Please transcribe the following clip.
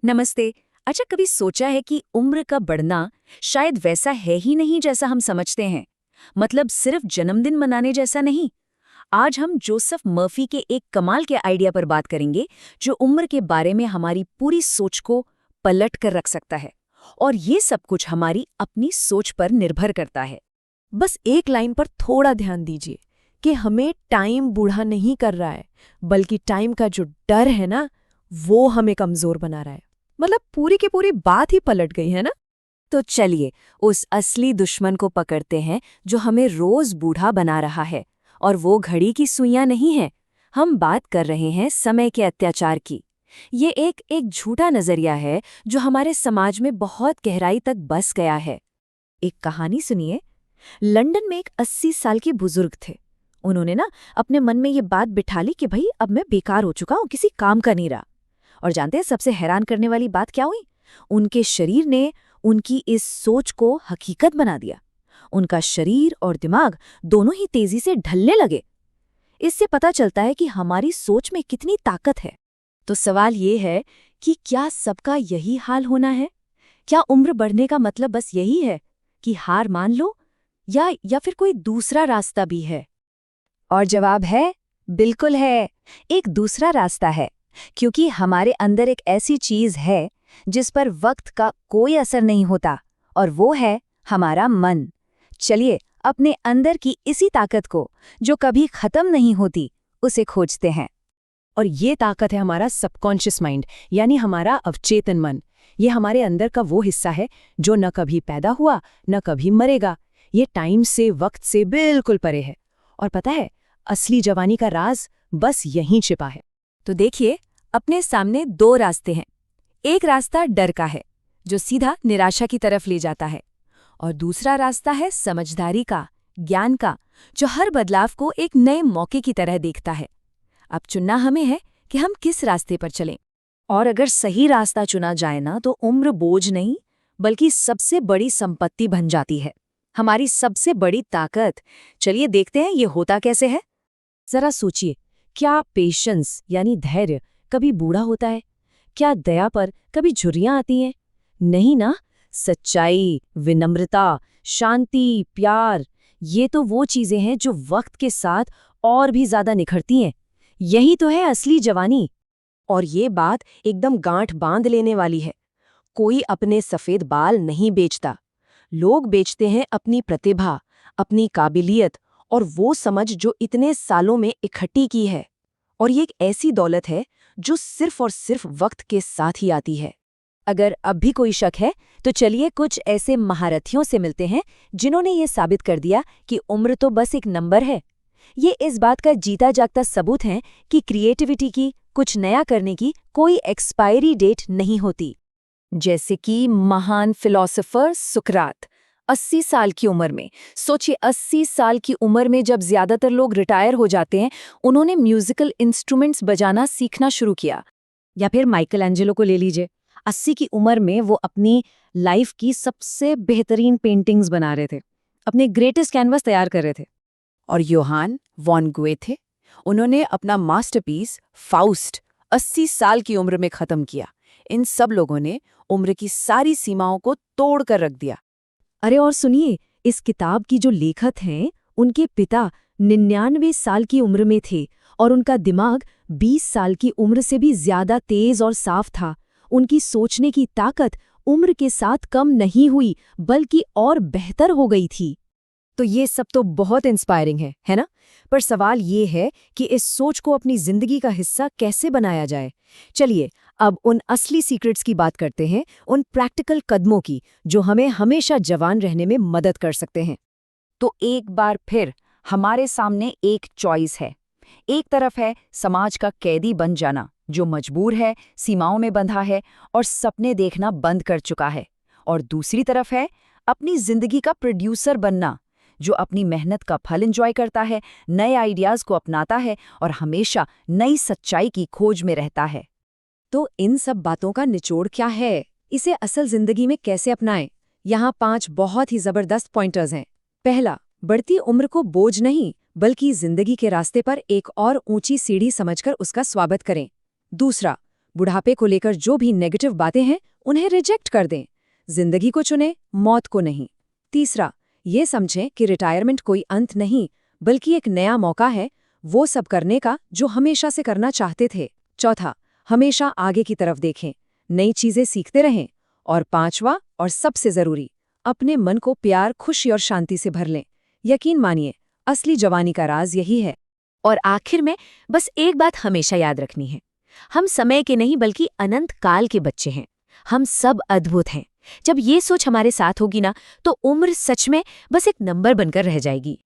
नमस्ते। अच्छा, कभी सोचा है कि उम्र का बढ़ना शायद वैसा है ही नहीं जैसा हम समझते हैं। मतलब सिर्फ जन्मदिन मनाने जैसा नहीं। आज हम जोसेफ मर्फी के एक कमाल के आइडिया पर बात करेंगे, जो उम्र के बारे में हमारी पूरी सोच को पलट कर रख सकता है। और ये सब कुछ हमारी अपनी सोच पर निर्भर करता है। बस एक लाइन पर थोड़ा ध्यान दीजिए कि हमें टाइम बूढ़ा नहीं कर रहा है, बल्कि टाइम का जो डर है ना, वो हमें कमजोर बना रहा है। मतलब पूरी की पूरी बात ही पलट गई है ना। तो चलिए उस असली दुश्मन को पकड़ते हैं जो हमें रोज बूढ़ा बना रहा है। और वो घड़ी की सुइयां नहीं है। हम बात कर रहे हैं समय के अत्याचार की। ये एक झूठा नजरिया है जो हमारे समाज में बहुत गहराई तक बस गया है। एक कहानी सुनिए। लंदन में एक 80 साल के बुजुर्ग थे। उन्होंने ना अपने मन में ये बात बिठा ली कि भाई अब मैं बेकार हो चुका हूं, किसी काम का नहीं रहा। और जानते हैं सबसे हैरान करने वाली बात क्या हुई? उनके शरीर ने उनकी इस सोच को हकीकत बना दिया। उनका शरीर और दिमाग दोनों ही तेजी से ढलने लगे। इससे पता चलता है कि हमारी सोच में कितनी ताकत है। तो सवाल ये है कि क्या सबका यही हाल होना है? क्या उम्र बढ़ने का मतलब बस यही है कि हार मान लो, या फिर कोई दूसरा रास्ता भी है? और जवाब है, बिल्कुल है। एक दूसरा रास्ता है, क्योंकि हमारे अंदर एक ऐसी चीज है जिस पर वक्त का कोई असर नहीं होता, और वो है हमारा मन। चलिए अपने अंदर की इसी ताकत को, जो कभी खत्म नहीं होती, उसे खोजते हैं। और ये ताकत है हमारा सबकॉन्शियस माइंड, यानी हमारा अवचेतन मन। ये हमारे अंदर का वो हिस्सा है जो न कभी पैदा हुआ न कभी मरेगा। ये टाइम से, वक्त से बिल्कुल परे है। और पता है, असली जवानी का राज बस यहीं छिपा है। तो देखिए, अपने सामने दो रास्ते हैं। एक रास्ता डर का है, जो सीधा निराशा की तरफ ले जाता है। और दूसरा रास्ता है समझदारी का, ज्ञान का, जो हर बदलाव को एक नए मौके की तरह देखता है। अब चुनना हमें है कि हम किस रास्ते पर चलें। और अगर सही रास्ता चुना जाए ना, तो उम्र बोझ नहीं, बल्कि सबसे बड़ी संपत्ति बन जाती है, हमारी सबसे बड़ी ताकत। चलिए देखते हैं ये होता कैसे है। जरा सोचिए, क्या पेशेंस यानी धैर्य कभी बूढ़ा होता है? क्या दया पर कभी झुर्रियां आती हैं? नहीं ना। सच्चाई, विनम्रता, शांति, प्यार, ये तो वो चीजें हैं जो वक्त के साथ और भी ज्यादा निखरती हैं। यही तो है असली जवानी। और ये बात एकदम गांठ बांध लेने वाली है। कोई अपने सफेद बाल नहीं बेचता। लोग बेचते हैं अपनी प्रतिभा, अपनी काबिलियत और वो समझ जो इतने सालों में इकट्ठी की है। और ये एक ऐसी दौलत है जो सिर्फ और सिर्फ वक्त के साथ ही आती है। अगर अब भी कोई शक है, तो चलिए कुछ ऐसे महारथियों से मिलते हैं जिन्होंने ये साबित कर दिया कि उम्र तो बस एक नंबर है। ये इस बात का जीता जागता सबूत है कि क्रिएटिविटी की, कुछ नया करने की कोई एक्सपायरी डेट नहीं होती। जैसे कि महान फिलोसोफर सुकरात, 80 साल की उम्र में, सोचिए 80 साल की उम्र में जब ज्यादातर लोग रिटायर हो जाते हैं, उन्होंने म्यूजिकल इंस्ट्रूमेंट्स बजाना सीखना शुरू किया। या फिर माइकल एंजेलो को ले लीजिए। 80 की उम्र में वो अपनी लाइफ की सबसे बेहतरीन पेंटिंग्स बना रहे थे, अपने ग्रेटेस्ट कैनवस तैयार कर रहे थे। और योहान वॉन गोएथे, उन्होंने अपना मास्टरपीस फाउस्ट 80 साल की उम्र में खत्म किया। इन सब लोगों ने उम्र की सारी सीमाओं को तोड़ कर रख दिया। अरे और सुनिए, इस किताब की जो लेखक हैं, उनके पिता 99 साल की उम्र में थे और उनका दिमाग 20 साल की उम्र से भी ज्यादा तेज और साफ था। उनकी सोचने की ताकत उम्र के साथ कम नहीं हुई, बल्कि और बेहतर हो गई थी। तो ये सब तो बहुत इंस्पायरिंग है ना? पर सवाल ये है कि इस सोच को अपनी जिंदगी का हिस्सा कैसे बनाया जाए। चलिए अब उन असली सीक्रेट्स की बात करते हैं, उन प्रैक्टिकल कदमों की जो हमें हमेशा जवान रहने में मदद कर सकते हैं। तो एक बार फिर हमारे सामने एक चॉइस है। एक तरफ है समाज का कैदी बन जाना, जो मजबूर है, सीमाओं में बंधा है और सपने देखना बंद कर चुका है। और दूसरी तरफ है अपनी जिंदगी का प्रोड्यूसर बनना, जो अपनी मेहनत का फल एंजॉय करता है, नए आइडियाज को अपनाता है और हमेशा नई सच्चाई की खोज में रहता है। तो इन सब बातों का निचोड़ क्या है? इसे असल जिंदगी में कैसे अपनाएं? यहाँ 5 बहुत ही जबरदस्त पॉइंटर्स हैं। पहला, बढ़ती उम्र को बोझ नहीं, बल्कि जिंदगी के रास्ते पर एक और ऊंची सीढ़ी समझकर उसका स्वागत करें। दूसरा, बुढ़ापे को लेकर जो भी नेगेटिव बातें हैं उन्हें रिजेक्ट कर दें। जिंदगी को चुनें, मौत को नहीं। तीसरा, ये समझें कि रिटायरमेंट कोई अंत नहीं बल्कि एक नया मौका है वो सब करने का जो हमेशा से करना चाहते थे। चौथा, हमेशा आगे की तरफ देखें, नई चीजें सीखते रहें। और पांचवा और सबसे जरूरी, अपने मन को प्यार, खुशी और शांति से भर लें। यकीन मानिए, असली जवानी का राज यही है। और आखिर में बस एक बात हमेशा याद रखनी है, हम समय के नहीं बल्कि अनंत काल के बच्चे हैं। हम सब अद्भुत हैं। जब ये सोच हमारे साथ होगी ना, तो उम्र सच में बस एक नंबर बनकर रह जाएगी।